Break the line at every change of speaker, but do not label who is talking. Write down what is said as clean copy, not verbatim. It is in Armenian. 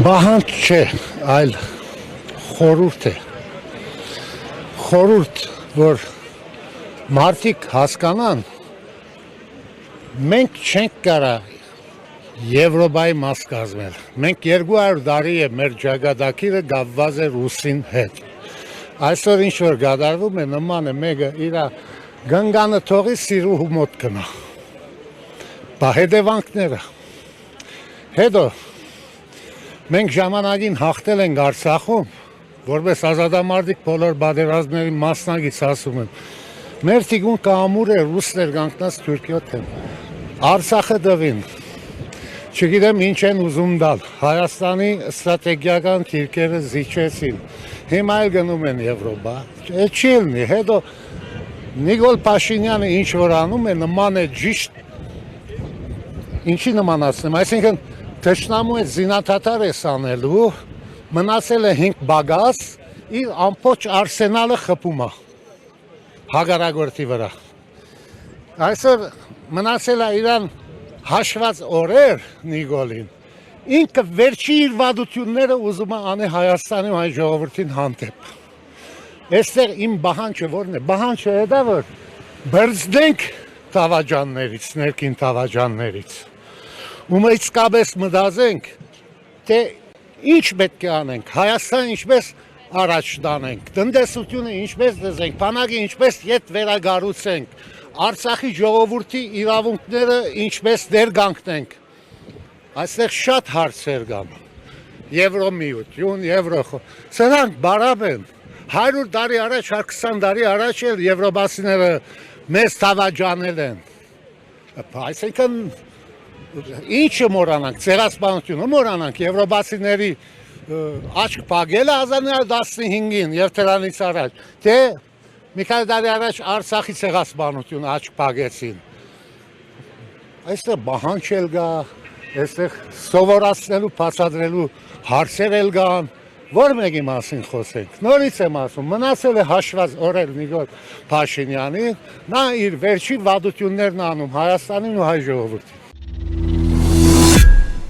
Բահանջ չէ, այլ խորհուրդ է։ Խորհուրդ, որ մարդիկ հասկանան, մենք չենք կարա Եվրոպայի մաս կազմել։ Մենք 200 տարի է մեր ճակատագիրը կապված է ռուսին հետ։ Այսօր ինչ որ կատարվում է, նման է մեկը իր գնգանը թողի սիրուհու մոտ գնա։ Բա հետևանքները։ Հետո մենք ժամանակին հաղթել ենք Արցախում, որպես ազատամարտիկ բոլոր պատերազմների մասնակից ասում եմ։ Մեր թիկուն կամուր է ռուսներ կանգնած Թուրքիոտ են։ Արցախը տվին։ Չգիտեմ ինչ են ուզում տալ։ Հայաստանի ստրատեգիական թիրքերը զիջեցին։ Հիմա էլ գնում են Եվրոպա։ Չի լինի։ Հետո Նիկոլ Փաշինյանը ինչ որ անում է, նման է ճիշտ ինչի նմանացնեմ, այսինքն թշնամու հետ զինաթաթար է սանելու, մնացել է 5 բագաս, իր ամբողջ արսենալը խփում է հակառակորդի վրա։ Այսօր մնացել է իրան հաշված օրեր Նիկոլին, ինքը վերջի իր վադությունները ուզում է անի Հայաստանի ու հայ ժողովրդին հանդեպ։ Այստեղ իմ բահանջը որն է, բահանջը դա որ բրձնենք տավաճաններից, ներքին տավաճաններից։ Ու իսկապես մտածենք, թե ինչ պետք է անենք, Հայաստան ինչպես առաջ տանենք, տնտեսությունը ինչպես դզենք, բանակը ինչպես ետ վերագառուցենք, Արցախի ժողովրդի իրավունքները ինչպես դեր կանգնենք։ Այստեղ շատ հարցեր կան։ Եվրոմիություն, սրանք բարավ են։ 100 տարի առաջ, 20 տարի առաջ էլ եվրոպացիները մեզ տավաճանել են։ Այսինքն ինչը մոռանանք, ցեղասպանությունը մոռանանք, եվրոպացիների աչք փակելը 1915-ին եւ դրանից առաջ, թե մի քանի տարի առաջ Արցախի ցեղասպանությունը աչք փակեցին։ Այստեղ բահանջ էլ կա, այստեղ սովորացնելու, բացատրելու հարցեր էլ կան, որ մեկի մասին խոսենք։ Նորից եմ ասում, մնացել է հաշված օրեր Նիկոլ Փաշինյանին, նա իր վերջի վատություններն անում Հայաստանին ու հայ ժողովրդին։